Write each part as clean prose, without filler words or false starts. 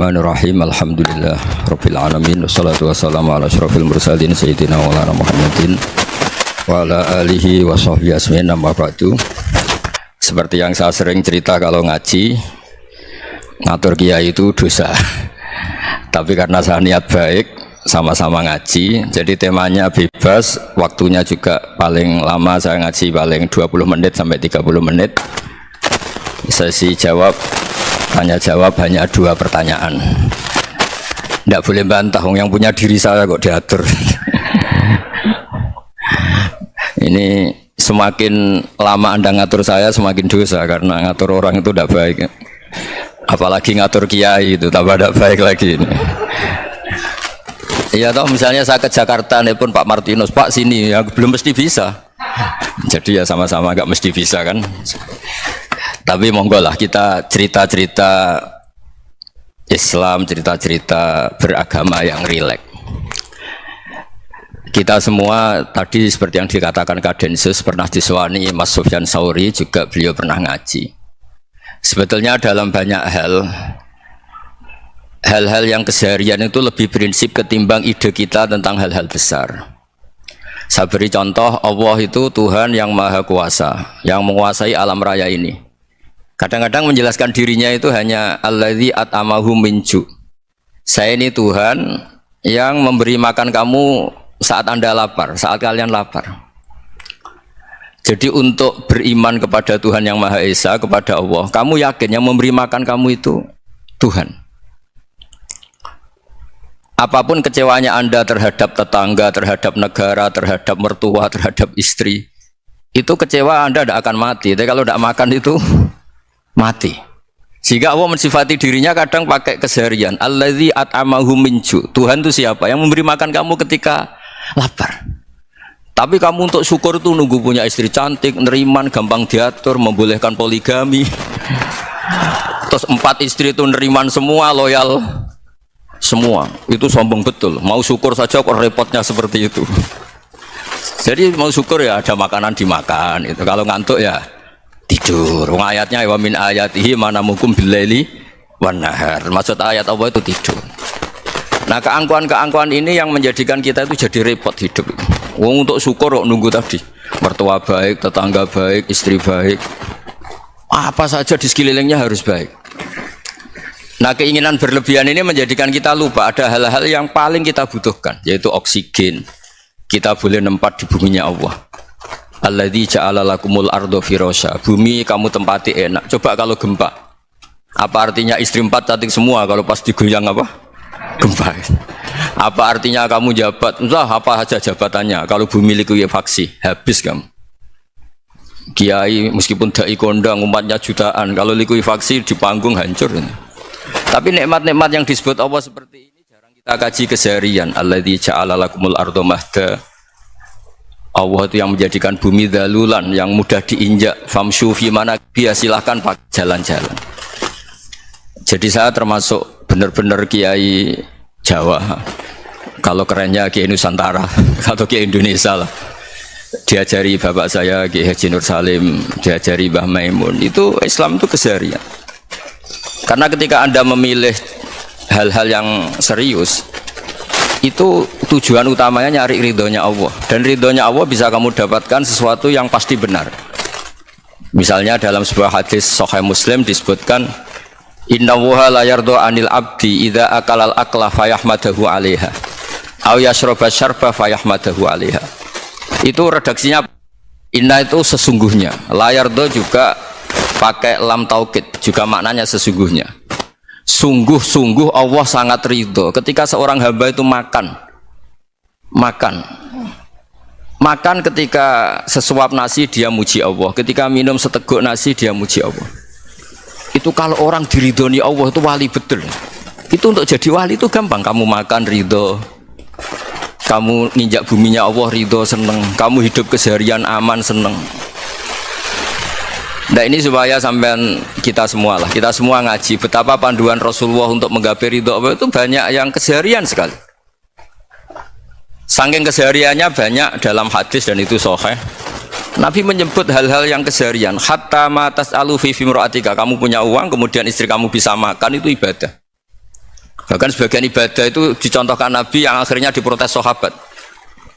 Bismillahirrahmanirrahim. Alhamdulillah Rabbil alamin. Wassalatu wassalamu ala asyrafil mursalin Sayyidina wa ala Muhammadin wa ala alihi wa sahbihi asmin. Amma ba'du. Seperti yang saya sering cerita, kalau ngaji ngatur kiai itu dosa. Tapi karena saya niat baik, sama-sama ngaji, jadi temanya bebas, waktunya juga paling lama saya ngaji paling 20 menit sampai 30 menit. Sesi jawab tanya jawab hanya 2 pertanyaan. Tidak boleh bantah, yang punya diri saya kok diatur. Ini semakin lama Anda ngatur saya semakin dosa, karena ngatur orang itu tidak baik. Apalagi ngatur kiai itu tambah tidak baik lagi ini. Iya toh, misalnya saya ke Jakarta nih pun Pak Martinus, Pak sini, ya belum mesti bisa. Jadi ya sama-sama gak mesti bisa kan. Tapi monggo lah kita cerita-cerita Islam, cerita-cerita beragama yang rileks. Kita semua tadi seperti yang dikatakan Kadensus pernah disewani Mas Sufyan Sauri, juga beliau pernah ngaji. Sebetulnya dalam banyak hal-hal yang keseharian itu lebih prinsip ketimbang ide kita tentang hal-hal besar. Saya beri contoh, Allah itu Tuhan yang Maha Kuasa, yang menguasai alam raya ini. Kadang-kadang menjelaskan dirinya itu hanya alladzi at'amahu min ju'. Saya ini Tuhan yang memberi makan kamu saat Anda lapar, saat kalian lapar. Jadi untuk beriman kepada Tuhan yang Maha Esa, kepada Allah, kamu yakin yang memberi makan kamu itu Tuhan. Apapun kecewanya Anda terhadap tetangga, terhadap negara, terhadap mertua, terhadap istri, itu kecewa Anda tidak akan mati. Tapi kalau tidak makan itu mati. Sehingga Allah mensifati dirinya kadang pakai keseharian. Alladzi at'amahu min ju'. Tuhan itu siapa? Yang memberi makan kamu ketika lapar. Tapi kamu untuk syukur itu nunggu punya istri cantik, neriman, gampang diatur, membolehkan poligami. Terus 4 istri itu neriman semua, loyal semua. Itu sombong betul. Mau syukur saja kok repotnya seperti itu. Jadi mau syukur ya ada makanan dimakan. Itu kalau ngantuk ya tidur. Ayatnya wa min ayatihi manamukum billaili wan nahar. Maksud ayat Allah itu tidur. Nah, keangkuhan-keangkuhan ini yang menjadikan kita itu jadi repot hidup. Wong untuk syukur kok nunggu tadi. Mertua baik, tetangga baik, istri baik. Apa saja di sekelilingnya harus baik. Nah, keinginan berlebihan ini menjadikan kita lupa ada hal-hal yang paling kita butuhkan, yaitu oksigen. Kita boleh nempat di buminya Allah. Alladzi ja'ala lakumul ardo firasya. Bumi kamu tempati enak. Coba kalau gempa, apa artinya istri 4 cantik semua kalau pas digoyang apa? Gempa. Apa artinya kamu jabat? Entah apa saja jabatannya. Kalau bumi likuifaksi, habis kamu. Kiai meskipun dai kondang umatnya jutaan, kalau likuifaksi di panggung hancur. Tapi nikmat-nikmat yang disebut Allah seperti ini jarang kita kaji keseharian. Alladzi ja'ala lakumul ardo mahda. Allah itu yang menjadikan bumi dalulan, yang mudah diinjak. Famshu fi mana biya, silahkan pakai jalan-jalan. Jadi saya termasuk benar-benar kiai Jawa. Kalau kerennya Kiai Nusantara atau Kiai Indonesia lah. Diajari bapak saya Kiai Haji Nur Salim, diajari Mbah Maimun. Itu Islam itu keseharian. Karena ketika Anda memilih hal-hal yang serius, itu tujuan utamanya nyari ridhonya Allah, dan ridhonya Allah bisa kamu dapatkan sesuatu yang pasti benar. Misalnya dalam sebuah hadis Sahih Muslim disebutkan, innallaha la yardha 'anil 'abdi idza akalal akla fayahmadahu 'alaiha aw yashraba syarba fayahmadahu 'alaiha. Itu redaksinya inna itu sesungguhnya, la yardha juga pakai lam taukid, juga maknanya sesungguhnya. Sungguh-sungguh Allah sangat ridho ketika seorang hamba itu makan ketika sesuap nasi dia muji Allah, ketika minum seteguk nasi dia muji Allah. Itu kalau orang diridhoni Allah itu wali betul. Itu untuk jadi wali itu gampang. Kamu makan ridho, kamu nginjak buminya Allah ridho, seneng, kamu hidup keseharian aman, seneng. Nah, ini supaya sampean kita semua ngaji betapa panduan Rasulullah untuk menggapai ridho Allah itu banyak yang keseharian sekali. Saking kesehariannya banyak dalam hadis dan itu sahih. Nabi menyebut hal-hal yang keseharian. Hatta ma tas'alu fi imra'atika, kamu punya uang kemudian istri kamu bisa makan, itu ibadah. Bahkan sebagian ibadah itu dicontohkan Nabi yang akhirnya diprotes sahabat,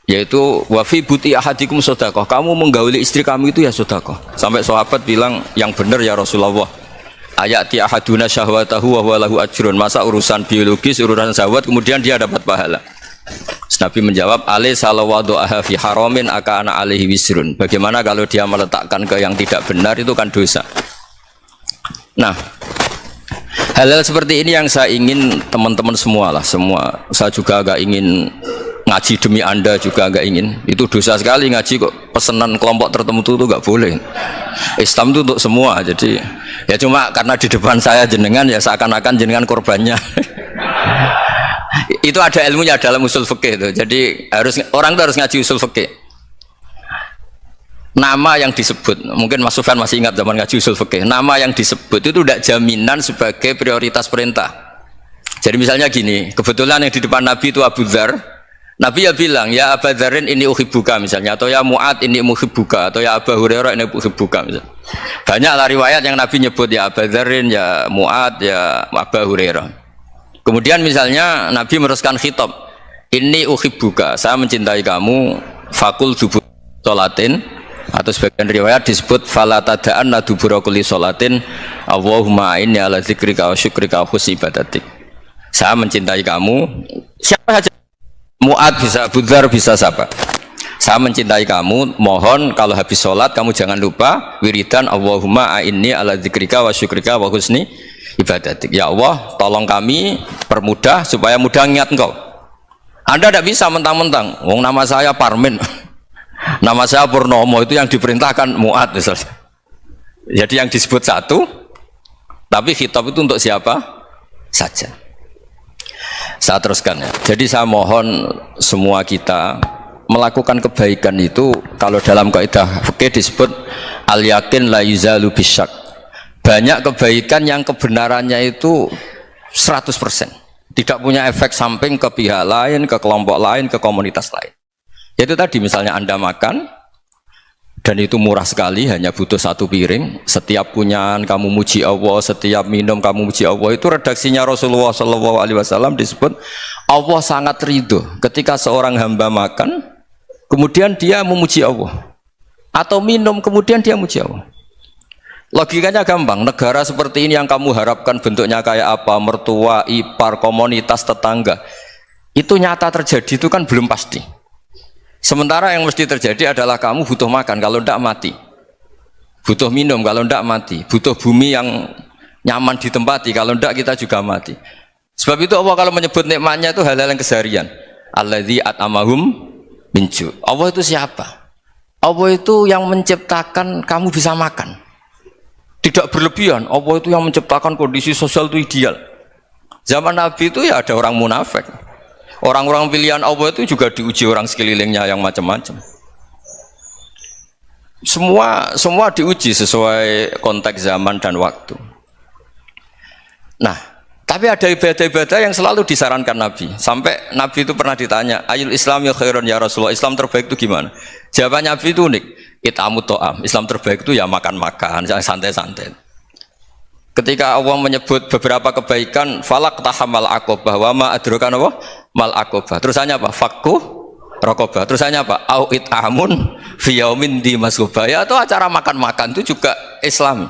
yaitu wafi buti ahadikum sodakoh, kamu menggauli istri kamu itu ya sodakoh. Sampai sahabat bilang, yang benar ya Rasulullah, ayati ahaduna syahwatahu wa huwa lahu ajrun, masa urusan biologis, urusan syahwat kemudian dia dapat pahala. Nabi menjawab, alai salawadu'aha fi haramin akana alaihi wisrun, bagaimana kalau dia meletakkan ke yang tidak benar, itu kan dosa. Nah, hal-hal seperti ini yang saya ingin teman-teman semua lah, semua. Saya juga agak ingin ngaji demi Anda, juga agak ingin. Itu dosa sekali ngaji kok pesanan kelompok tertentu itu gak boleh. Islam itu untuk semua. Jadi ya cuma karena di depan saya jenengan ya seakan-akan jenengan korbannya. Itu ada ilmunya dalam usul fikih itu. Jadi orang itu harus ngaji usul fikih. Nama yang disebut, mungkin Mas Sufyan masih ingat zaman ngaji usul fikih, nama yang disebut itu tidak jaminan sebagai prioritas perintah. Jadi misalnya gini, kebetulan yang di depan Nabi itu Abu Dzar, Nabi ya bilang, ya Abu Dzarin ini uhibbuka misalnya, atau ya Mu'ad ini uhibbuka, atau ya Abu Hurairah ini uhibbuka misalnya. Banyaklah riwayat yang Nabi nyebut ya Abu Dzarin, ya Mu'ad, ya Abu Hurairah. Kemudian misalnya Nabi meneruskan khitab, ini uhibbuka, saya mencintai kamu, fakul dubur sholatin, atau sebagian riwayat disebut fala tada'anna dubura kulli sholatin Allahumma inni ala dzikrika wa syukrika wa husni ibadatik. Saya mencintai kamu, siapa saja, Mu'ad bisa, Abu Dzar bisa, siapa. Saya mencintai kamu, mohon kalau habis sholat kamu jangan lupa wiridan Allahumma inni ala dzikrika wa syukrika wa husni ibadatik. Ya Allah, tolong kami permudah supaya mudah ingat engkau. Anda tidak bisa mentang-mentang, wong nama saya Parmin, nama saya Purnomo, itu yang diperintahkan Mu'ad misalnya. Jadi yang disebut satu, tapi khitab itu untuk siapa saja. Saya teruskan ya. Jadi saya mohon semua kita melakukan kebaikan itu, kalau dalam kaidah fikih disebut al yakin la yuzalu bisyak. Banyak kebaikan yang kebenarannya itu 100%, tidak punya efek samping ke pihak lain, ke kelompok lain, ke komunitas lain. Itu tadi misalnya Anda makan dan itu murah sekali, hanya butuh satu piring, setiap kunyahan kamu muji Allah, setiap minum kamu muji Allah. Itu redaksinya Rasulullah SAW disebut Allah sangat ridho ketika seorang hamba makan kemudian dia memuji Allah, atau minum kemudian dia muji Allah. Logikanya gampang, negara seperti ini yang kamu harapkan bentuknya kayak apa, mertua, ipar, komunitas, tetangga, itu nyata terjadi itu kan belum pasti. Sementara yang mesti terjadi adalah kamu butuh makan, kalau tidak mati. Butuh minum, kalau tidak mati. Butuh bumi yang nyaman ditempati, kalau tidak kita juga mati. Sebab itu Allah kalau menyebut nikmatnya itu hal-hal yang keseharian. Alladzi at'amahum min ju'. Allah itu siapa? Allah itu yang menciptakan kamu bisa makan. Tidak berlebihan. Allah itu yang menciptakan kondisi sosial itu ideal. Zaman Nabi itu ya ada orang munafik. Orang-orang pilihan Allah itu juga diuji orang sekelilingnya yang macam-macam. Semua diuji sesuai konteks zaman dan waktu. Nah, tapi ada ibadah-ibadah yang selalu disarankan Nabi. Sampai Nabi itu pernah ditanya, ayul Islam ya khairun ya Rasulullah, Islam terbaik itu gimana? Jawaban Nabi itu unik, itamu to'am. Islam terbaik itu ya makan-makan, santai-santai. Ketika Allah menyebut beberapa kebaikan, falak tahamal akobah, wa ma adroka apa? Mal akobah. Terusannya apa? Fakku rokobah. Terusannya apa? Au it'amun fiyaumin di masubah. Ya, atau acara makan-makan itu juga Islam.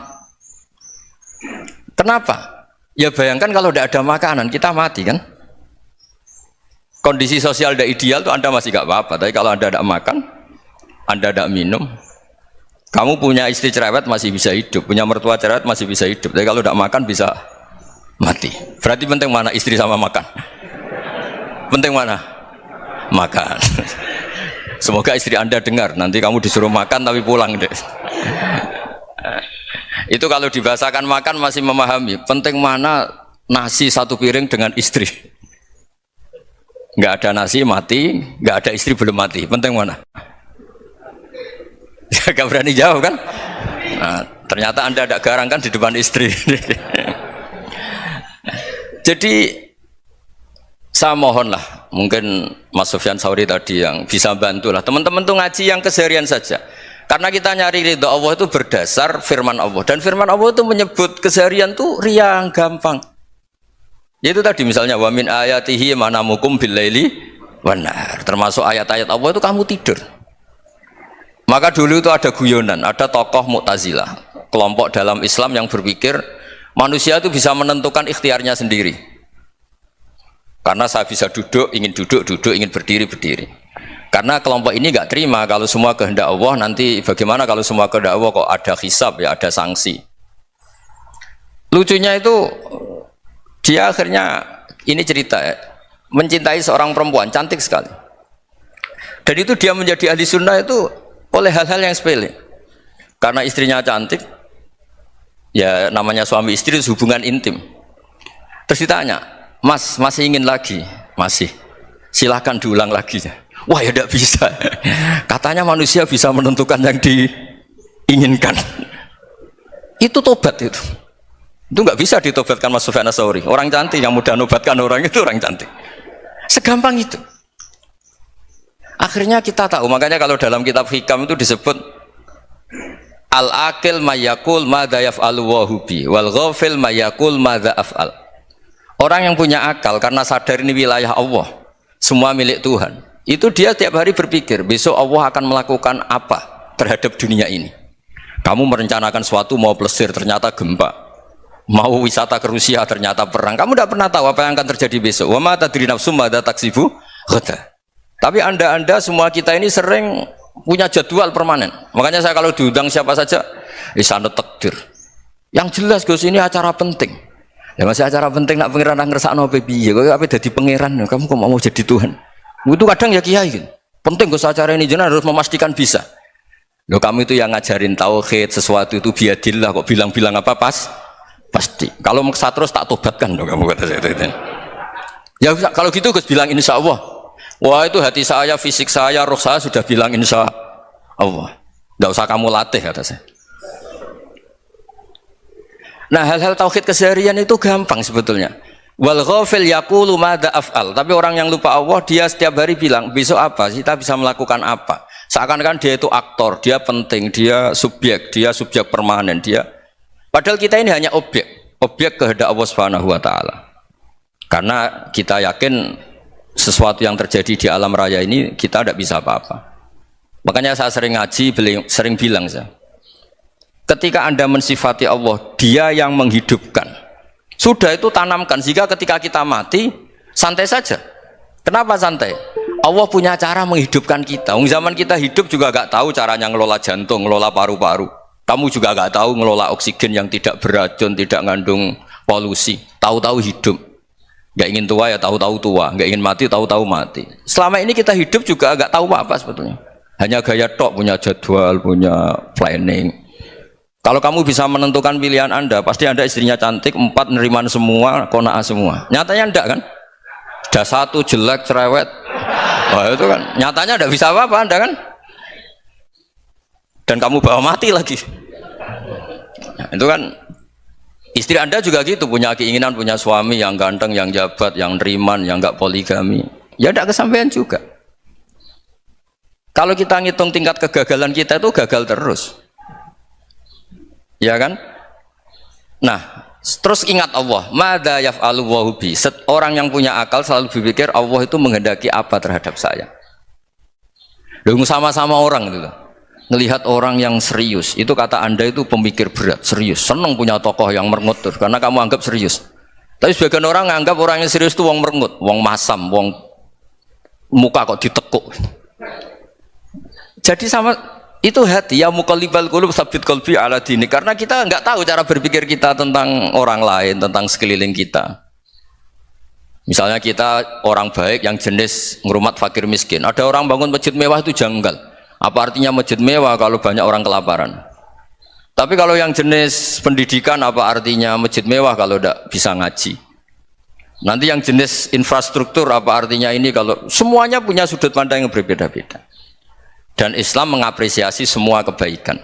Kenapa? Ya bayangkan kalau tidak ada makanan, kita mati kan? Kondisi sosial tidak ideal itu Anda masih gak apa-apa. Tapi kalau Anda tidak makan, Anda tidak minum, kamu punya istri cerewet masih bisa hidup, punya mertua cerewet masih bisa hidup. Tapi kalau tidak makan bisa mati. Berarti penting mana istri sama makan? Penting mana? Makan. Semoga istri Anda dengar. Nanti kamu disuruh makan tapi pulang deh. Itu kalau dibahasakan makan masih memahami. Penting mana nasi satu piring dengan istri? Nggak ada nasi mati, nggak ada istri belum mati. Penting mana? Gak berani jawab kan? Nah, ternyata Anda ada garang kan di depan istri. Jadi saya mohonlah, mungkin Mas Sufyan Sauri tadi yang bisa bantulah teman-teman tuh ngaji yang keseharian saja. Karena kita nyari ridho Allah itu berdasar firman Allah, dan firman Allah itu menyebut keseharian tuh riang gampang. Ya itu tadi misalnya wa min ayatihi manamukum bil laili wan nahar. Termasuk ayat-ayat Allah itu kamu tidur. Maka dulu itu ada guyonan, ada tokoh Mu'tazilah, kelompok dalam Islam yang berpikir manusia itu bisa menentukan ikhtiarnya sendiri. Karena saya bisa duduk, duduk, ingin berdiri, berdiri. Karena kelompok ini nggak terima kalau semua kehendak Allah, nanti bagaimana kalau semua kehendak Allah kok ada hisab ya, ada sanksi. Lucunya itu dia akhirnya ini cerita ya, mencintai seorang perempuan cantik sekali. Dan itu dia menjadi ahli sunnah itu oleh hal-hal yang sepele. Karena istrinya cantik, ya namanya suami istri itu hubungan intim. Terus ditanya, Mas, masih ingin lagi? Masih. Silahkan diulang lagi. Wah ya tidak bisa. Katanya manusia bisa menentukan yang diinginkan. Itu tobat itu. Itu nggak bisa ditobatkan Mas Sufyan Ats-Tsauri. Orang cantik yang mudah nobatkan orang itu orang cantik. Segampang itu. Akhirnya kita tahu, makanya kalau dalam kitab Hikam itu disebut al-aqil mayakul madza yaf'alu wa hubi wal ghafil mayakul madza af'al. Orang yang punya akal karena sadar ini wilayah Allah, semua milik Tuhan, itu dia tiap hari berpikir besok Allah akan melakukan apa terhadap dunia ini. Kamu merencanakan suatu mau plesir ternyata gempa, mau wisata ke Rusia ternyata perang. Kamu tidak pernah tahu apa yang akan terjadi besok. Wa ma tadri nafsum madza taksibu ghadan. Tapi anda semua kita ini sering punya jadwal permanen. Makanya saya kalau diundang siapa saja, sanad takdir. Yang jelas Gus ini acara penting. Ya masih acara penting nak pangeran ngersakno piye? Kok ape dadi pangeran? Kamu kok mau jadi Tuhan? Itu kadang ya kiai gitu. Penting Gus acara ini jenengan harus memastikan bisa. Loh kamu itu yang ngajarin tauhid, sesuatu itu biadillah kok bilang-bilang apa pasti. Kalau maksa terus tak tobatkan loh kamu kata saya itu. Ya kalau gitu Gus bilang insya Allah. Wah itu hati saya, fisik saya, roh saya sudah bilang insya Allah. Tidak usah kamu latih kata saya. Nah hal-hal tauhid keseharian itu gampang sebetulnya. Wal ghafil yaqulu madza af'al. Tapi orang yang lupa Allah dia setiap hari bilang besok apa? Kita bisa melakukan apa? Seakan-akan dia itu aktor, dia penting, dia subjek permanen, dia. Padahal kita ini hanya objek kehendak Allah Subhanahu wa taala. Karena kita yakin sesuatu yang terjadi di alam raya ini kita tidak bisa apa-apa. Makanya saya sering ngaji, sering bilang saya, ketika anda mensifati Allah, dia yang menghidupkan, sudah itu tanamkan sehingga ketika kita mati santai saja. Kenapa santai? Allah punya cara menghidupkan kita. Zaman kita hidup juga gak tahu caranya ngelola jantung, ngelola paru-paru. Kamu juga gak tahu ngelola oksigen yang tidak beracun, tidak ngandung polusi. Tahu-tahu hidup. Gak ingin tua ya tahu-tahu tua, gak ingin mati tahu-tahu mati. Selama ini kita hidup juga gak tahu apa sebetulnya. Hanya gaya tok, punya jadwal, punya planning. Kalau kamu bisa menentukan pilihan anda, pasti anda istrinya cantik, 4 neriman semua, kona'ah semua. Nyatanya enggak kan? Ada 1 jelek, cerewet. Wah itu kan, nyatanya enggak bisa apa-apa anda kan? Dan kamu bawa mati lagi. Nah, itu kan. Istri anda juga gitu, punya keinginan punya suami yang ganteng, yang jabat, yang neriman, yang enggak poligami. Ya tidak kesampaian juga. Kalau kita ngitung tingkat kegagalan kita itu gagal terus. Ya kan? Nah, terus ingat Allah, madza yaf'alu wa bi. Orang yang punya akal selalu berpikir Allah itu menghendaki apa terhadap saya. Loh, sama-sama orang itu loh. Ngelihat orang yang serius, itu kata anda itu pemikir berat, serius, senang punya tokoh yang merengut karena kamu anggap serius. Tapi sebagian orang anggap orang yang serius itu wong merengut, wong masam, wong muka kok ditekuk. Jadi sama itu hati ya muqallibal qulub tsabbit qalbi ala dini, karena kita nggak tahu cara berpikir kita tentang orang lain, tentang sekeliling kita. Misalnya kita orang baik yang jenis ngrumat fakir miskin, ada orang bangun masjid mewah itu janggal. Apa artinya masjid mewah kalau banyak orang kelaparan? Tapi kalau yang jenis pendidikan, apa artinya masjid mewah kalau tidak bisa ngaji? Nanti yang jenis infrastruktur, apa artinya ini kalau semuanya punya sudut pandang yang berbeda-beda. Dan Islam mengapresiasi semua kebaikan.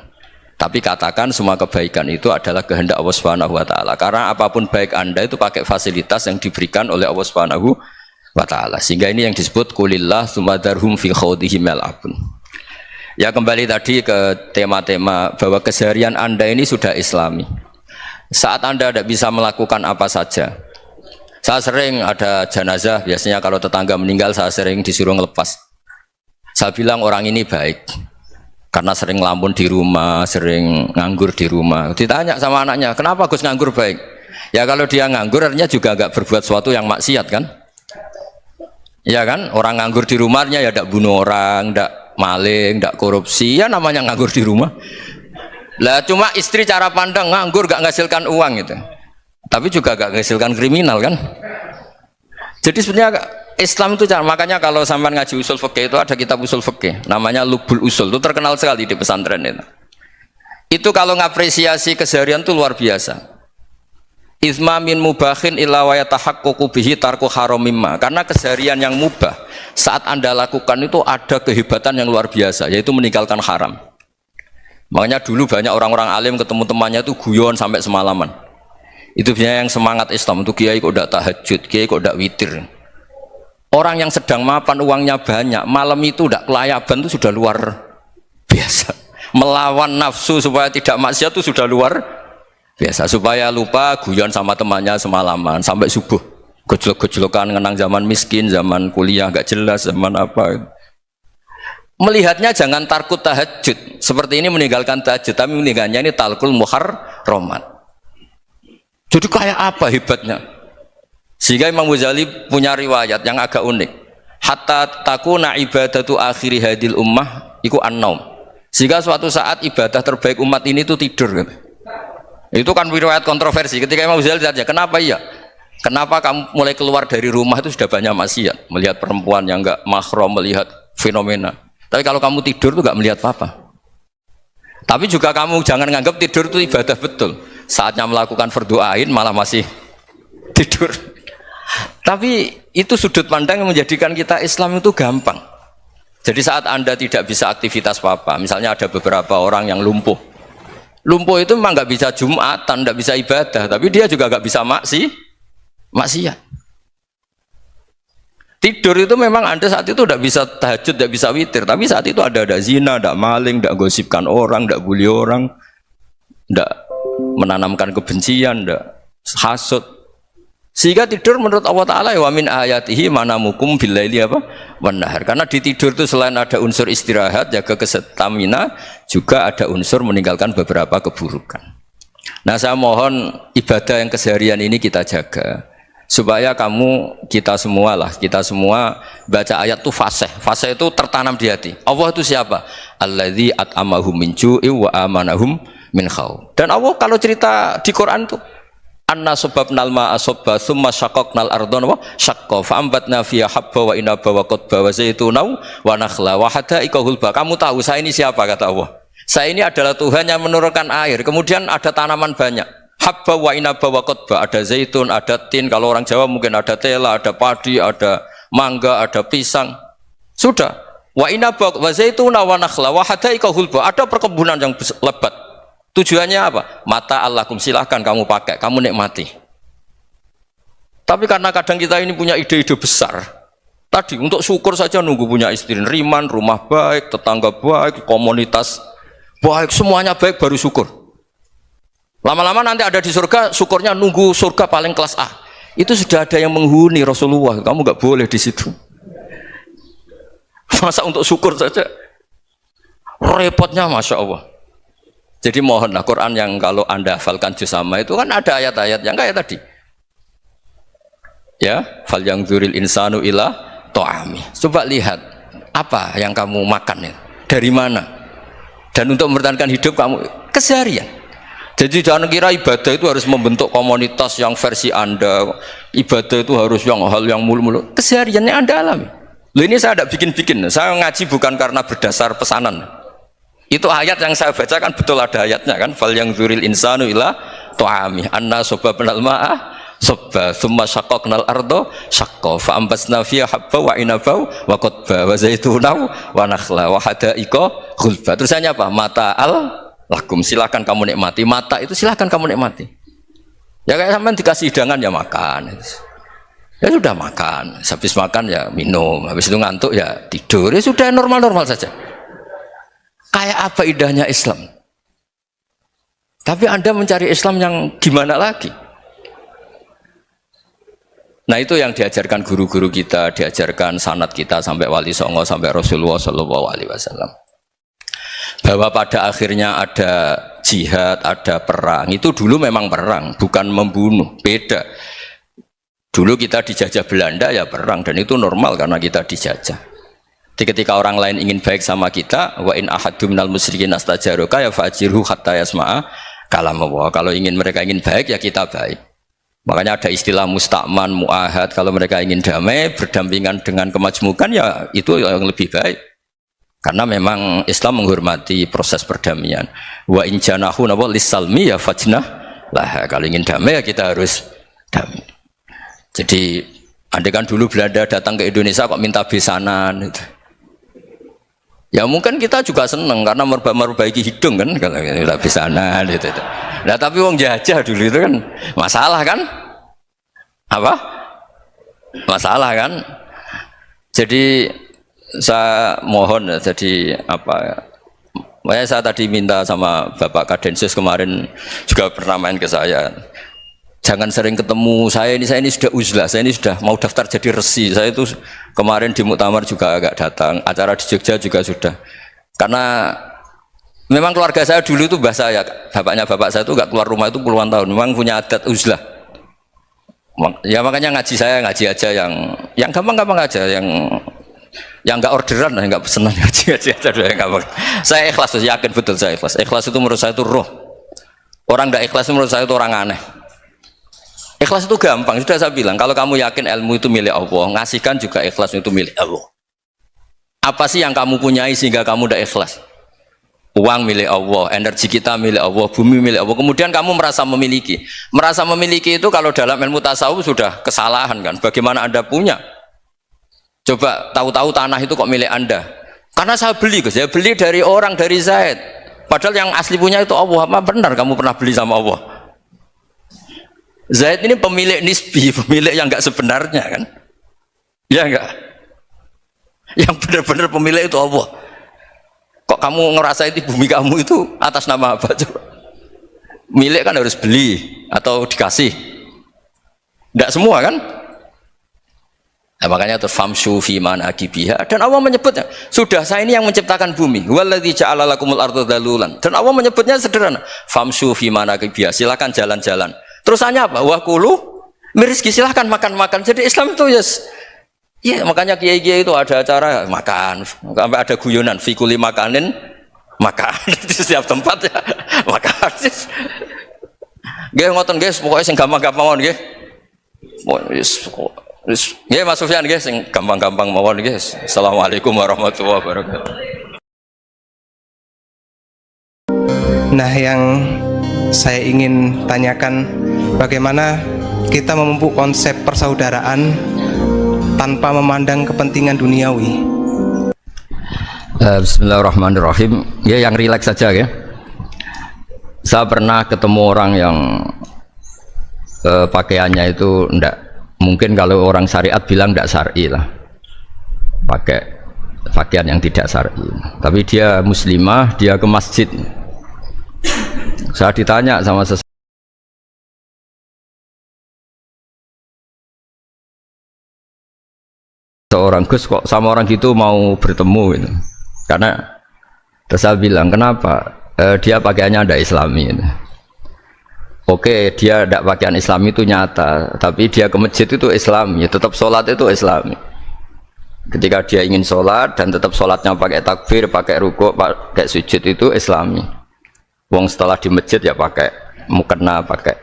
Tapi katakan semua kebaikan itu adalah kehendak Allah Subhanahu wa taala. Karena apapun baik anda itu pakai fasilitas yang diberikan oleh Allah Subhanahu wa taala. Sehingga ini yang disebut qulillah tsumma dzarhum fi khawdihim yal'abun. Ya kembali tadi ke tema-tema bahwa keseharian anda ini sudah islami. Saat anda tidak bisa melakukan apa saja, Saya sering ada jenazah, biasanya kalau tetangga meninggal saya sering disuruh ngelepas. Saya bilang orang ini baik, karena sering ngelamun di rumah, sering nganggur di rumah. Ditanya sama anaknya, kenapa Gus nganggur baik? Ya kalau dia nganggur artinya juga nggak berbuat sesuatu yang maksiat kan? Ya kan, orang nganggur di rumahnya ya tidak bunuh orang, tidak maling, tidak korupsi, ya namanya nganggur di rumah. Lah cuma istri cara pandang nganggur gak menghasilkan uang gitu. Tapi juga gak menghasilkan kriminal kan. Jadi sebenarnya Islam itu cara, makanya kalau sampai ngaji usul fikih itu ada kitab usul fikih namanya Lubul Usul, itu terkenal sekali di pesantren itu. Itu kalau ngapresiasi keseharian itu luar biasa. Izma min mubahin illa wa yatahaqqaqu bihi tarku haramimma. Karena keseharian yang mubah saat Anda lakukan itu ada kehebatan yang luar biasa, yaitu meninggalkan haram. Makanya dulu banyak orang-orang alim ketemu temannya itu guyon sampai semalaman. Itu biasanya yang semangat Islam, itu kiai kok tidak tahajud, kiai kok tidak witir. Orang yang sedang mapan uangnya banyak, malam itu tidak kelayaban itu sudah luar biasa. Melawan nafsu supaya tidak maksiat itu sudah luar biasa. Supaya lupa guyon sama temannya semalaman sampai subuh. Gejlok-gejlokan ngenang zaman miskin, zaman kuliah gak jelas, zaman apa. Melihatnya jangan tarkut tahajud seperti ini, meninggalkan tahajud, tapi meninggalnya ini talkul muharramat. Jadi kayak apa hebatnya? Sehingga Imam Ghazali punya riwayat yang agak unik. Hatta takuna ibadatu akhiri hadil ummah iku an-naum. Sehingga suatu saat ibadah terbaik umat ini itu tidur gitu. Itu kan riwayat kontroversi. Ketika Imam Ghazali saja, kenapa iya? Kenapa kamu mulai keluar dari rumah itu sudah banyak maksiat, melihat perempuan yang enggak mahram, melihat fenomena. Tapi kalau kamu tidur tuh gak melihat apa-apa. Tapi juga kamu jangan nganggap tidur itu ibadah betul. Saatnya melakukan fardu ain malah masih tidur. Tapi itu sudut pandang yang menjadikan kita Islam itu gampang. Jadi saat Anda tidak bisa aktivitas apa-apa, misalnya ada beberapa orang yang lumpuh. Lumpuh itu memang gak bisa Jumatan, gak bisa ibadah, tapi dia juga gak bisa maksiat. Tidur itu memang Anda saat itu tidak bisa tahajud, tidak bisa witir, tapi saat itu ada zina, tidak maling, tidak gosipkan orang, tidak bully orang, tidak menanamkan kebencian, tidak hasud. Sehingga tidur menurut Allah Ta'ala wa min ayatihi manamukum billaili apa? Wan nahar. Karena di tidur itu selain ada unsur istirahat, jaga kestamina, juga ada unsur meninggalkan beberapa keburukan. Nah saya mohon ibadah yang keseharian ini kita jaga. Supaya kita semua baca ayat itu fase itu tertanam di hati. Allah itu siapa? Alladzi at'amahum min ju'i wa amanahum min khauf. Dan Allah kalau cerita di Quran itu anna sababnal ma'a sabba tsumma syaqqaqnal ardha wa syaqqa fa ambatna fiha habba wa inaba wa qadba wa zaituna wa nakhla wa hadaika hulba. Kamu tahu saya ini siapa, kata Allah. Saya ini adalah Tuhan yang menurunkan air, kemudian ada tanaman banyak. Habba wa inaba wa qadba, ada zaitun, ada tin, kalau orang Jawa mungkin ada tela, ada padi, ada mangga, ada pisang. Sudah. Wa inaba wa zaituna wa nakhla wa hadaika hulba, ada perkebunan yang lebat. Tujuannya apa? Mata Allahkum, silahkan kamu pakai, kamu nikmati. Tapi karena kadang kita ini punya ide-ide besar. Tadi untuk syukur saja nunggu punya istri riman, rumah baik, tetangga baik, komunitas baik, semuanya baik baru syukur. Lama-lama nanti ada di surga, syukurnya nunggu surga paling kelas A. Itu sudah ada yang menghuni Rasulullah. Kamu nggak boleh di situ. Masa untuk syukur saja repotnya, masya Allah. Jadi mohonlah Quran yang kalau Anda hafalkan juz sama itu kan ada ayat-ayat yang kayak tadi. Ya, fal yang dzuril insanu ila ta'ami. Coba lihat apa yang kamu makan itu, dari mana, dan untuk mempertahankan hidup kamu keseharian. Jadi jangan kira ibadah itu harus membentuk komunitas yang versi Anda. Ibadah itu harus hal yang mulu-mulu. Kesehariannya Anda alami. Loh, ini saya tidak bikin-bikin. Saya ngaji bukan karena berdasar pesanan. Itu ayat yang saya baca kan betul ada ayatnya kan. Fal yang dzuril insanu ila ta'ami anna sababnal ma'a sabba thumma syaqqaqnal arda syaqqa fa ambasna fiha habba wa inaba wa qadba wa zaituna wa nakhla wa hadaika ghulba. Terusannya apa? Mata'al lakum, silakan kamu nikmati. Mata itu silakan kamu nikmati. Ya kayak sampean dikasih hidangan ya makan. Ya sudah makan. Habis makan ya minum. Habis itu ngantuk ya tidur. Ya sudah normal-normal saja. Kayak apa indahnya Islam. Tapi Anda mencari Islam yang gimana lagi? Nah itu yang diajarkan guru-guru kita, diajarkan sanad kita sampai Wali Songo, sampai Rasulullah Shallallahu Alaihi Wasallam. Bahwa pada akhirnya ada jihad, ada perang. Itu dulu memang perang, bukan membunuh. Beda. Dulu kita dijajah Belanda ya perang, dan itu normal karena kita dijajah. Jadi ketika orang lain ingin baik sama kita, wa in ahadum minal musyrikin astajaroka ya fajirhu hatta yasma'a kalam Allah. Kalau mereka ingin baik ya kita baik. Makanya ada istilah mustakman, mu'ahad. Kalau mereka ingin damai, berdampingan dengan kemajmukan, ya itu yang lebih baik. Karena memang Islam menghormati proses perdamaian. Wa in janahu nawa lissalmi ya fajnah lah. Kalau ingin damai ya kita harus damai. Jadi, andai kan dulu Belanda datang ke Indonesia kok minta besanan. Gitu. Ya mungkin kita juga seneng karena memperbaiki hidung kan kalau minta besanan. Gitu. Nah tapi wong jajah dulu itu kan masalah kan? Apa? Masalah kan? Jadi saya mohon jadi apa? Makanya saya tadi minta sama Bapak Kadensus kemarin juga pernah main ke saya. Jangan sering ketemu saya ini sudah uzlah, saya ini sudah mau daftar jadi resi. Saya itu kemarin di muktamar juga agak datang, acara di Jogja juga sudah. Karena memang keluarga saya dulu itu bahasa ya, bapaknya bapak saya itu nggak keluar rumah itu puluhan tahun. Memang punya adat uzlah. Ya makanya ngaji saya ngaji aja yang gampang-gampang aja, yang nggak orderan, yang nggak pesenan ngaji aja dulu yang gampang. Saya ikhlas, yakin betul saya ikhlas. Ikhlas itu menurut saya itu roh. Orang nggak ikhlas menurut saya itu orang aneh. Ikhlas itu gampang, sudah saya bilang. Kalau kamu yakin ilmu itu milik Allah, ngasihkan juga ikhlas itu milik Allah. Apa sih yang kamu punyai sehingga kamu tidak ikhlas? Uang milik Allah, energi kita milik Allah, bumi milik Allah. Kemudian kamu merasa memiliki. Merasa memiliki itu kalau dalam ilmu tasawuf sudah kesalahan kan. Bagaimana Anda punya? Coba tahu-tahu tanah itu kok milik Anda. Karena saya beli, saya beli dari orang, dari Zaid. Padahal yang asli punya itu Allah. Apa benar kamu pernah beli sama Allah? Zaid ini pemilik nisbi, pemilik yang enggak sebenarnya kan? Ya enggak? Yang benar-benar pemilik itu Allah. Kok kamu ngerasa itu bumi kamu itu atas nama apa coba? Milik kan harus beli atau dikasih. Enggak semua kan? Nah, makanya terus famshu fi manakibiha, dan Allah menyebutnya, sudah saya ini yang menciptakan bumi. Waladzi ja'ala lakumul arda dalulan. Dan Allah menyebutnya sederhana, famshu fi manakibiha, silakan jalan-jalan. Terusannya apa? Wakulu mirizki, silahkan makan-makan. Jadi Islam itu ya makanya kiai-kiai itu ada acara makan, sampai ada guyonan fikuli makanin makan di setiap tempat ya makan. Nggih ngoten nggih, pokoke sing gampang-gampang mawon nggih. Nggih Mas Sufyan nggih sing gampang-gampang mawon nggih. Assalamualaikum warahmatullahi wabarakatuh. Nah, yang saya ingin tanyakan, bagaimana kita memupuk konsep persaudaraan tanpa memandang kepentingan duniawi. Bismillahirrahmanirrahim. Ya yang rileks saja ya. Saya pernah ketemu orang yang pakaiannya itu enggak, mungkin kalau orang syariat bilang enggak syar'i lah, pakai pakaian yang tidak syar'i. Tapi dia muslimah, dia ke masjid. Saya ditanya sama seorang, Gus kok sama orang gitu mau bertemu gitu. Karena terus saya bilang kenapa? Dia pakaiannya ada Islami gitu. Oke, dia tidak pakaian Islami itu nyata, tapi dia ke masjid itu Islami, tetap sholat itu Islami. Ketika dia ingin sholat dan tetap sholatnya pakai takbir, pakai rukuk, pakai sujud itu Islami. Wong setelah di masjid ya pakai mukena, pakai.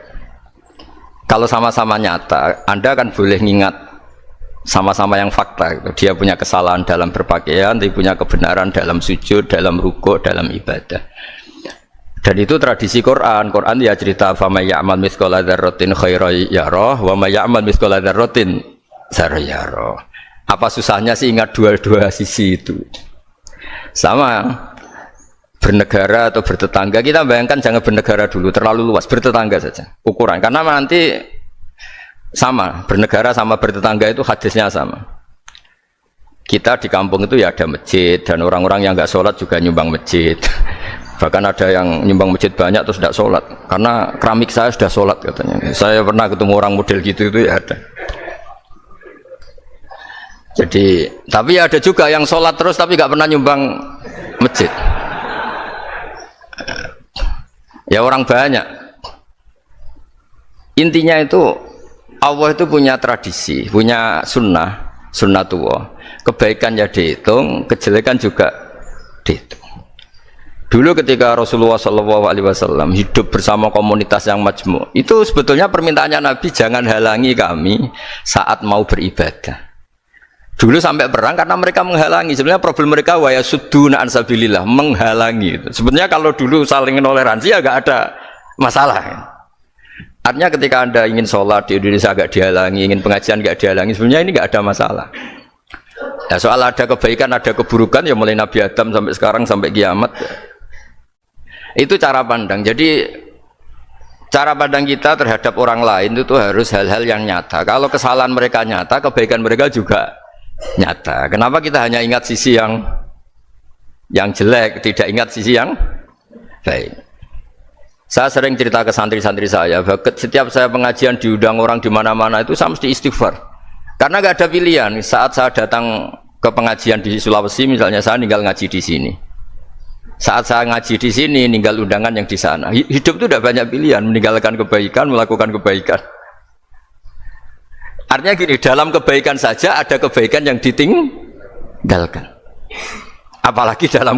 Kalau sama-sama nyata, Anda kan boleh ngingat sama-sama yang fakta gitu. Dia punya kesalahan dalam berpakaian, dia punya kebenaran dalam sujud, dalam rukuk, dalam ibadah. Dan itu tradisi Quran. Quran ya cerita famay ya'mal mithqala dzarratin khairan yarah wa may ya'mal mithqala dzarratin syarran yarah. Apa susahnya sih ingat dua-dua sisi itu? Sama bernegara atau bertetangga, kita bayangkan jangan bernegara dulu, terlalu luas, bertetangga saja ukuran, karena nanti sama, bernegara sama bertetangga itu hadisnya sama. Kita di kampung itu ya ada masjid, dan orang-orang yang nggak sholat juga nyumbang masjid. Bahkan ada yang nyumbang masjid banyak terus tidak sholat, karena keramik saya sudah sholat katanya. Saya pernah ketemu orang model gitu itu ya ada. Jadi, tapi ada juga yang sholat terus tapi nggak pernah nyumbang masjid. Ya orang banyak. Intinya itu Allah itu punya tradisi, punya sunnatullah. Kebaikan ya dihitung, kejelekan juga dihitung. Dulu ketika Rasulullah SAW hidup bersama komunitas yang majmu', itu sebetulnya permintaannya Nabi, jangan halangi kami saat mau beribadah. Dulu sampai perang karena mereka menghalangi. Sebenarnya problem mereka wa yasudduna an sabilillah, menghalangi. Sebenarnya kalau dulu saling toleransi ya gak ada masalah. Artinya ketika Anda ingin sholat di Indonesia gak dihalangi, ingin pengajian gak dihalangi, sebenarnya ini gak ada masalah. Ya, soal ada kebaikan, ada keburukan, ya mulai Nabi Adam sampai sekarang, sampai kiamat. Itu cara pandang. Jadi cara pandang kita terhadap orang lain itu harus hal-hal yang nyata. Kalau kesalahan mereka nyata, kebaikan mereka juga nyata. Kenapa kita hanya ingat sisi yang jelek, tidak ingat sisi yang baik? Saya sering cerita ke santri-santri saya, setiap saya pengajian diundang orang di mana-mana itu saya mesti istighfar. Karena nggak ada pilihan. Saat saya datang ke pengajian di Sulawesi, misalnya saya tinggal ngaji di sini. Saat saya ngaji di sini, ninggal undangan yang di sana. Hidup itu tidak banyak pilihan, meninggalkan kebaikan, melakukan kebaikan. Artinya gini, dalam kebaikan saja ada kebaikan yang ditinggalkan. Apalagi dalam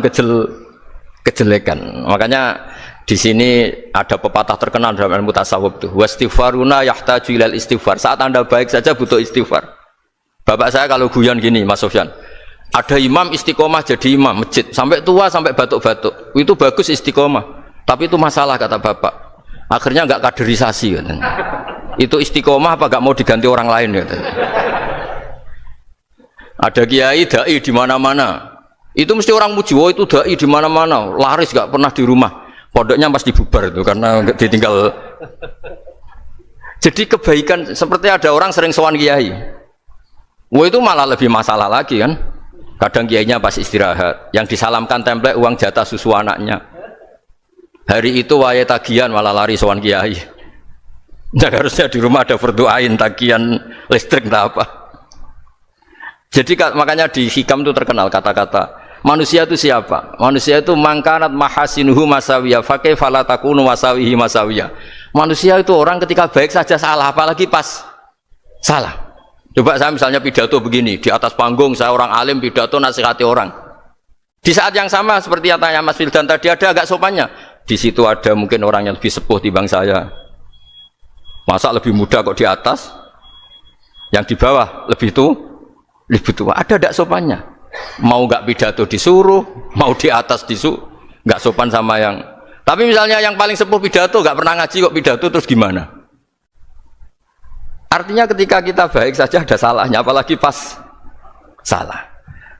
kejelekan. Makanya di sini ada pepatah terkenal dalam ilmu tasawuf tuh. Wastighfaruna yahtaju ilal istighfar. Saat Anda baik saja butuh istighfar. Bapak saya kalau guyon gini, Mas Sofyan. Ada imam istiqomah jadi imam masjid sampai tua sampai batuk-batuk, itu bagus istiqomah, tapi itu masalah kata bapak, akhirnya nggak kaderisasi katanya. Itu istiqomah apa nggak mau diganti orang lain katanya. Ada kiai dai di mana-mana, itu mesti orang muji, oh itu dai di mana-mana, laris nggak pernah di rumah, pondoknya pasti bubar itu karena ditinggal. Jadi kebaikan seperti ada orang sering sowan kiai, wah itu malah lebih masalah lagi kan. Kadang kiainya pas istirahat, yang disalamkan template uang jatah susu anaknya. Hari itu waya tagihan malah lari sowan kiai. Nah, harusnya di rumah ada berdoain tagihan listrik entah apa. Jadi makanya di hikam itu terkenal kata-kata manusia itu siapa? Manusia itu mangkanat mahasinuhu masawiya fakih falatakunu masawihi masawiya. Manusia itu orang ketika baik saja salah, apalagi pas salah. Coba saya misalnya pidato begini, di atas panggung saya orang alim pidato nasihati orang. Di saat yang sama seperti yang tanya Mas Wildan tadi, ada agak sopannya. Di situ ada mungkin orang yang lebih sepuh timbang saya. Masa lebih muda kok di atas? Yang di bawah lebih tua. Ada agak sopannya. Mau nggak pidato disuruh, mau di atas disuruh, nggak sopan sama yang. Tapi misalnya yang paling sepuh pidato nggak pernah ngaji kok pidato, terus gimana? Artinya ketika kita baik saja ada salahnya, apalagi pas salah.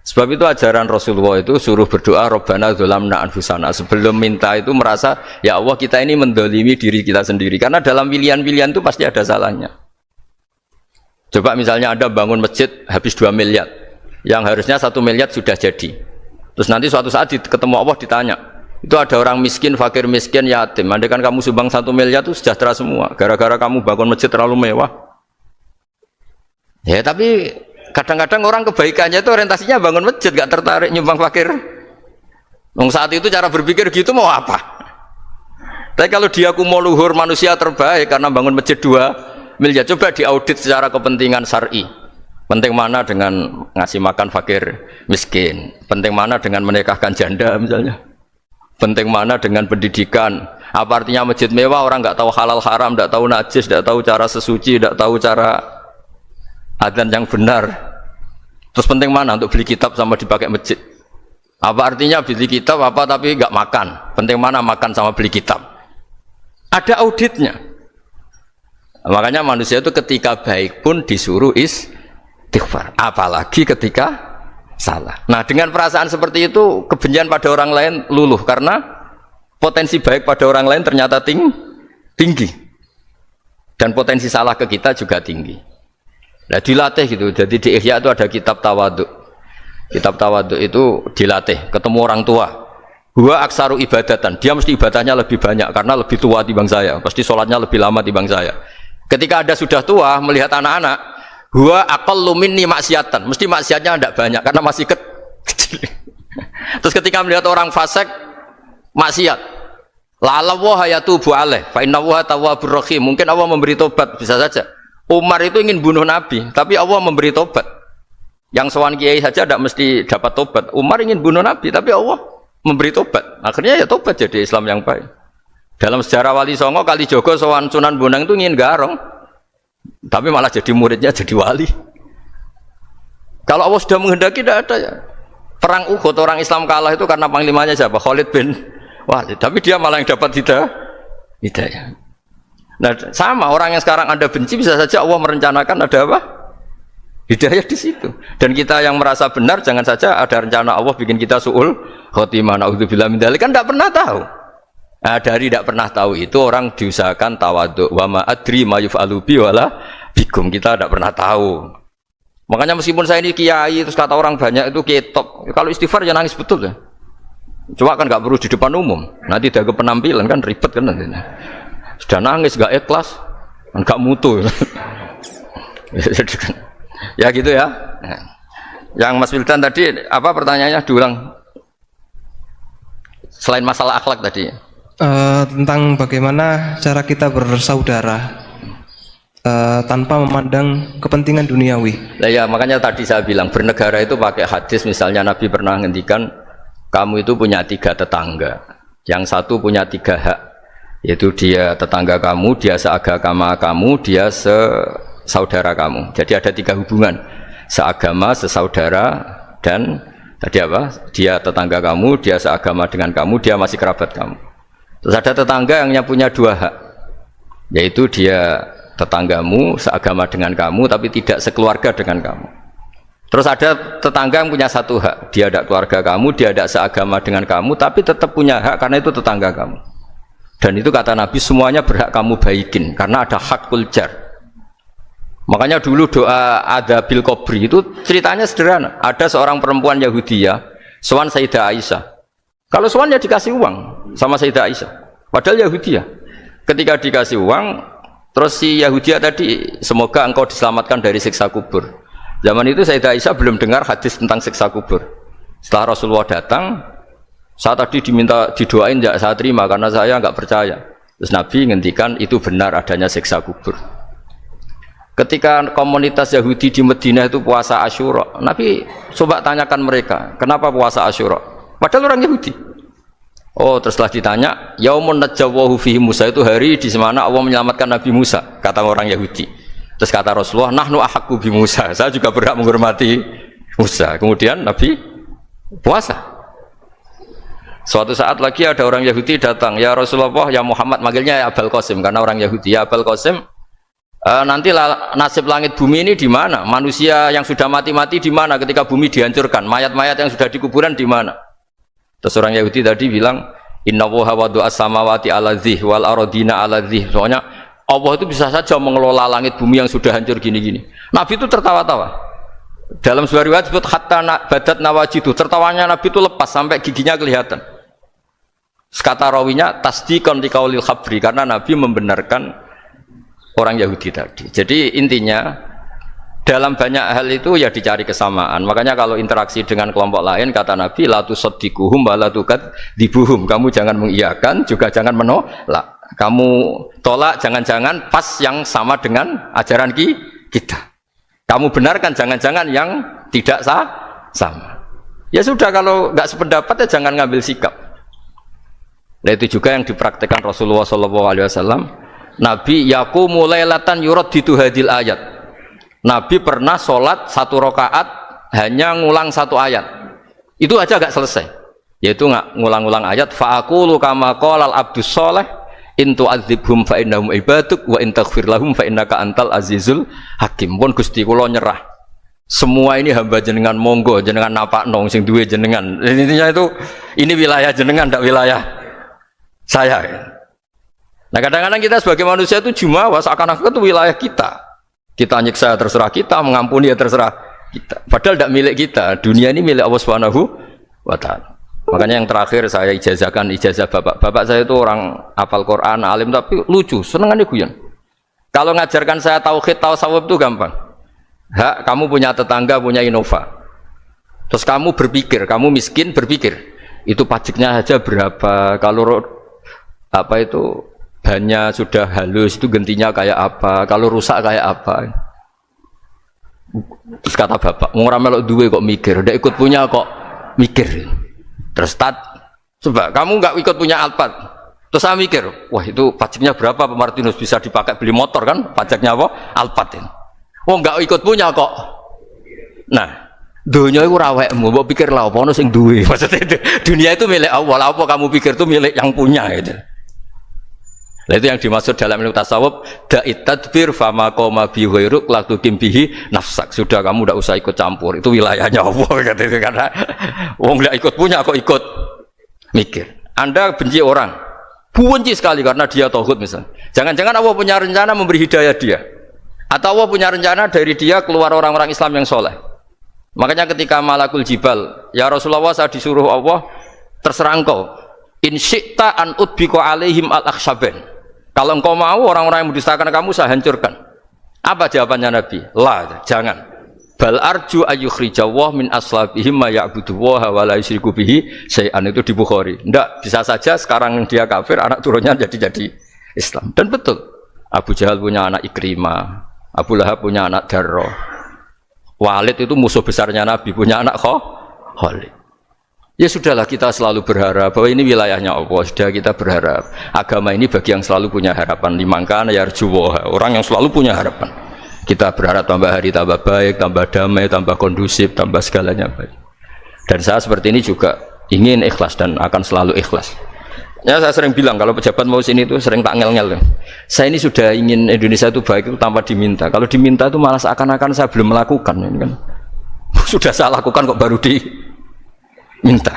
Sebab itu ajaran Rasulullah itu suruh berdoa Rabbana dzolamna anfusana. Sebelum minta itu merasa, ya Allah kita ini mendolimi diri kita sendiri. Karena dalam pilihan-pilihan itu pasti ada salahnya. Coba misalnya Anda bangun masjid habis 2 miliar. Yang harusnya 1 miliar sudah jadi. Terus nanti suatu saat ketemu Allah ditanya, itu ada orang miskin, fakir miskin, yatim. Andai kan kamu sumbang 1 miliar itu sejahtera semua. Gara-gara kamu bangun masjid terlalu mewah. Ya tapi kadang-kadang orang kebaikannya itu orientasinya bangun masjid, gak tertarik nyumbang fakir. Saat itu cara berpikir gitu mau apa? Tapi kalau dia mau luhur manusia terbaik karena bangun masjid 2 miliar, coba diaudit secara kepentingan syar'i. Penting mana dengan ngasih makan fakir miskin? Penting mana dengan menikahkan janda misalnya? Penting mana dengan pendidikan? Apa artinya masjid mewah orang nggak tahu halal haram, nggak tahu najis, nggak tahu cara sesuci, nggak tahu cara adzan yang benar. Terus penting mana untuk beli kitab sama dipakai masjid? Apa artinya beli kitab apa tapi nggak makan? Penting mana makan sama beli kitab? Ada auditnya. Makanya manusia itu ketika baik pun disuruh istighfar, apalagi ketika salah. Nah dengan perasaan seperti itu kebencian pada orang lain luluh karena potensi baik pada orang lain ternyata tinggi dan potensi salah ke kita juga tinggi. Nah dilatih gitu. Jadi di Ihya itu ada kitab tawaduk. Kitab tawaduk itu dilatih ketemu orang tua. Huwa aksaru ibadatan, dia mesti ibadahnya lebih banyak karena lebih tua timbang saya, pasti sholatnya lebih lama timbang saya. Ketika Anda sudah tua melihat anak-anak, Huwa aqallu minni maksiatan. Mesti maksiatnya tidak banyak karena masih kecil. Terus ketika melihat orang fasik maksiat, la Allah yatubu alaih fa inna Allaha tawwabur rahim. Mungkin Allah memberi tobat, bisa saja. Umar itu ingin bunuh Nabi, tapi Allah memberi tobat. Yang sowan kiai saja tidak mesti dapat tobat. Umar ingin bunuh Nabi, tapi Allah memberi tobat. Akhirnya ya tobat jadi Islam yang baik. Dalam sejarah Wali Songo, Kalijogo sowan Sunan Bonang itu ingin garong, tapi malah jadi muridnya jadi wali. Kalau Allah sudah menghendaki, tidak ada ya. Perang Uhud orang Islam kalah itu karena panglimanya siapa? Khalid bin Walid. Tapi dia malah yang dapat hidayah. Nah, sama orang yang sekarang Anda benci, bisa saja Allah merencanakan ada apa? Hidayah di situ. Dan kita yang merasa benar, jangan saja ada rencana Allah bikin kita su'ul khotimah, na'udzubillah min dzalik, kan tidak pernah tahu. Nah, dari tidak pernah tahu itu orang diusahakan tawadhu. Wa ma adri ma yuf'alu bi wala bikum, kita tidak pernah tahu. Makanya meskipun saya ini kiai, terus kata orang banyak itu ketop. Kalau istighfar ya nangis betul ya. Cuma kan nggak perlu di depan umum. Nanti ada penampilan kan ribet kan nanti. Sudah nangis nggak ikhlas, nggak mutu. Ya gitu ya. Yang Mas Wildan tadi apa pertanyaannya diulang? Selain masalah akhlak tadi. Tentang bagaimana cara kita bersaudara tanpa memandang kepentingan duniawi. Nah ya makanya tadi saya bilang bernegara itu pakai hadis, misalnya Nabi pernah ngendikan kamu itu punya 3 tetangga, yang satu punya 3 hak, yaitu dia tetangga kamu, dia seagama kamu, dia sesaudara kamu. Jadi ada 3 hubungan, seagama, sesaudara, dan tadi apa? Dia tetangga kamu, dia seagama dengan kamu, dia masih kerabat kamu. Terus ada tetangga yang punya 2 hak, yaitu dia tetanggamu, seagama dengan kamu, tapi tidak sekeluarga dengan kamu. Terus ada tetangga yang punya 1 hak, dia tidak keluarga kamu, dia tidak seagama dengan kamu, tapi tetap punya hak karena itu tetangga kamu. Dan itu kata Nabi semuanya berhak kamu baikin karena ada hakul jar. Makanya dulu doa ada bil kubri itu ceritanya sederhana. Ada seorang perempuan Yahudiyah sowan Sayyidah Aisyah. Kalau sowan ya dikasih uang sama Sayyidah Aisyah. Padahal Yahudiyah. Ketika dikasih uang, terus si Yahudiyah tadi, semoga engkau diselamatkan dari siksa kubur. Zaman itu Sayyidah Aisyah belum dengar hadis tentang siksa kubur. Setelah Rasulullah datang, saya tadi diminta didoain, tidak saya terima karena saya nggak percaya. Terus Nabi ngendikan itu benar adanya siksa kubur. Ketika komunitas Yahudi di Madinah itu puasa Asyura, Nabi coba tanyakan mereka, kenapa puasa Asyura? Padahal orang Yahudi. Oh, terus setelah ditanya, Yaumun najjawahu fihi Musa, itu hari di mana Allah menyelamatkan Nabi Musa, kata orang Yahudi. Terus kata Rasulullah, nahnu ahaqqu bi Musa, saya juga berhak menghormati Musa. Kemudian Nabi puasa. Suatu saat lagi ada orang Yahudi datang, ya Rasulullah, ya Muhammad, manggilnya ya Abul Qasim karena orang Yahudi. Ya Abul Qasim, nanti nasib langit bumi ini di mana? Manusia yang sudah mati-mati di mana ketika bumi dihancurkan? Mayat-mayat yang sudah di kuburan di mana? Terus orang Yahudi tadi bilang, Inna Allaha wadu'as samawati ala dzih wal aradina ala dzih. Soalnya Allah itu bisa saja mengelola langit bumi yang sudah hancur gini-gini. Nabi itu tertawa-tawa. Dalam sebuah riwayat disebut hatta badat nawajidu, tertawanya Nabi itu lepas sampai giginya kelihatan. Kata rawinya tasdiqan liqaulil khabri, karena Nabi membenarkan orang Yahudi tadi. Jadi intinya dalam banyak hal itu ya dicari kesamaan. Makanya kalau interaksi dengan kelompok lain, kata Nabi la tusaddiquhum wa la tukadzibuhum, kamu jangan mengiyakan juga jangan menolak. Kamu tolak jangan-jangan pas yang sama dengan ajaran kita. Kamu benarkan jangan-jangan yang tidak sama. Ya sudah, kalau nggak sependapat ya jangan ngambil sikap. Nah itu juga yang dipraktekkan Rasulullah SAW. Nabi yaqumu lailatan yuraddidu hadil ayat. Nabi pernah sholat 1 rakaat hanya ngulang 1 ayat. Itu aja gak selesai. Yaitu ngulang-ngulang ayat. Fa'aqulu kama qalal abdus sholeh in tu'adzibhum fa innahum ibaduk wa in taghfir lahum fa innaka antal azizul hakim. Pun Gusti kula nyerah. Semua ini hamba jenengan, monggo jenengan napakno sing duwe jenengan. Intinya itu ini wilayah jenengan, ndak wilayah saya. Nah kadang-kadang kita sebagai manusia itu jumawa seakan-akan itu wilayah kita. Kita nyiksa terserah kita, mengampuni ya terserah kita. Padahal tidak milik kita. Dunia ini milik Allah Subhanahu wa Ta'ala. Makanya yang terakhir saya ijazah bapak. Bapak saya itu orang hafal Quran, alim, tapi lucu, senengannya guyon. Kalau ngajarkan saya tauhid, tasawuf itu gampang. Hak kamu punya tetangga punya Innova. Terus kamu berpikir, kamu miskin berpikir, itu pajaknya aja berapa? Kalau apa itu bannya sudah halus itu gantinya kayak apa? Kalau rusak kayak apa? Terus kata bapak, ngora melok duwe kok mikir, udah ikut punya kok mikir. Terus coba kamu nggak ikut punya Alphard, terus saya mikir, wah itu pajaknya berapa Pak Martinus bisa dipakai beli motor kan? Pajaknya apa? Alphard ini. Oh nggak ikut punya kok. Nah, dunia itu rawekmu, mau pikir lah apa sing duwe. Maksudnya itu, dunia itu milik Allah, apa kamu pikir itu milik yang punya gitu. Nah, itu yang dimaksud dalam ilmu tasawuf, da'it tadbir fama qoma bi ghairuk la tuqimbihi nafsak. Sudah kamu tidak usah ikut campur, itu wilayahnya Allah gitu. Karena wong nggak ikut punya kok ikut mikir. Anda benci orang, benci sekali karena dia tauhid misalnya. Jangan-jangan Allah punya rencana memberi hidayah dia, atau Allah punya rencana dari dia keluar orang-orang Islam yang soleh. Makanya ketika malakul jibal, ya Rasulullah saya disuruh Allah, terserah engkau, in syi'ta an udbiko alaihim al-akhshaben. Kalau engkau mau orang-orang yang mendustakan kamu saya hancurkan. Apa jawabannya Nabi? La, jangan. Bal arju ayyukhrijawah min aslabihim ma ya'buduwaha wa la yusyriku bihi syai'an, itu di Bukhari. Enggak, bisa saja sekarang dia kafir, anak turunnya jadi Islam. Dan betul, Abu Jahal punya anak Ikrimah, Abu Lahab punya anak Darrah, Walid itu musuh besarnya Nabi, punya anak Khalid. Ya sudahlah, kita selalu berharap bahwa ini wilayahnya Allah. Sudah, kita berharap agama ini bagi yang selalu punya harapan. Limangkana yarjuwaha, orang yang selalu punya harapan. Kita berharap tambah hari tambah baik, tambah damai, tambah kondusif, tambah segalanya baik. Dan saya seperti ini juga ingin ikhlas dan akan selalu ikhlas. Ya saya sering bilang kalau pejabat mau sini itu sering tak ngel-ngel. Saya ini sudah ingin Indonesia itu baik itu tanpa diminta. Kalau diminta itu malah seakan-akan saya belum melakukan, ini kan. Sudah saya lakukan kok baru diminta.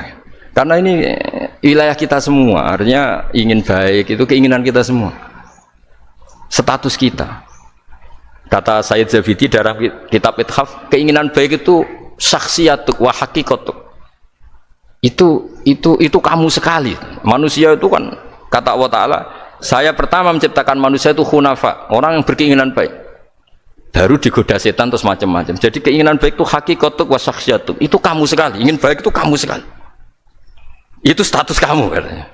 Karena ini wilayah kita semua, artinya ingin baik itu keinginan kita semua. Status kita. Kata Sayyid Zabidi dalam kitab Ithaf, keinginan baik itu syakhsiyatuk wa hakikatuk. Itu kamu sekali. Manusia itu kan kata Allah Ta'ala, saya pertama menciptakan manusia itu khunafa, orang yang berkeinginan baik. Baru digoda setan terus macam-macam. Jadi keinginan baik itu hakikatuk wa syakhsiyatuk. Itu kamu sekali. Ingin baik itu kamu sekali. Itu status kamu katanya.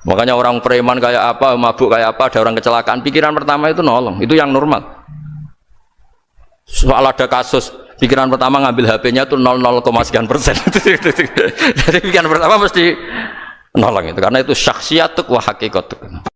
Makanya orang preman kayak apa, mabuk kayak apa, ada orang kecelakaan, pikiran pertama itu nolong. Itu yang normal. Soal ada kasus, pikiran pertama ngambil HP-nya itu 0,sekian persen. Jadi pikiran pertama mesti nolong itu, karena itu syakhsiyatuk wa hakikatuk.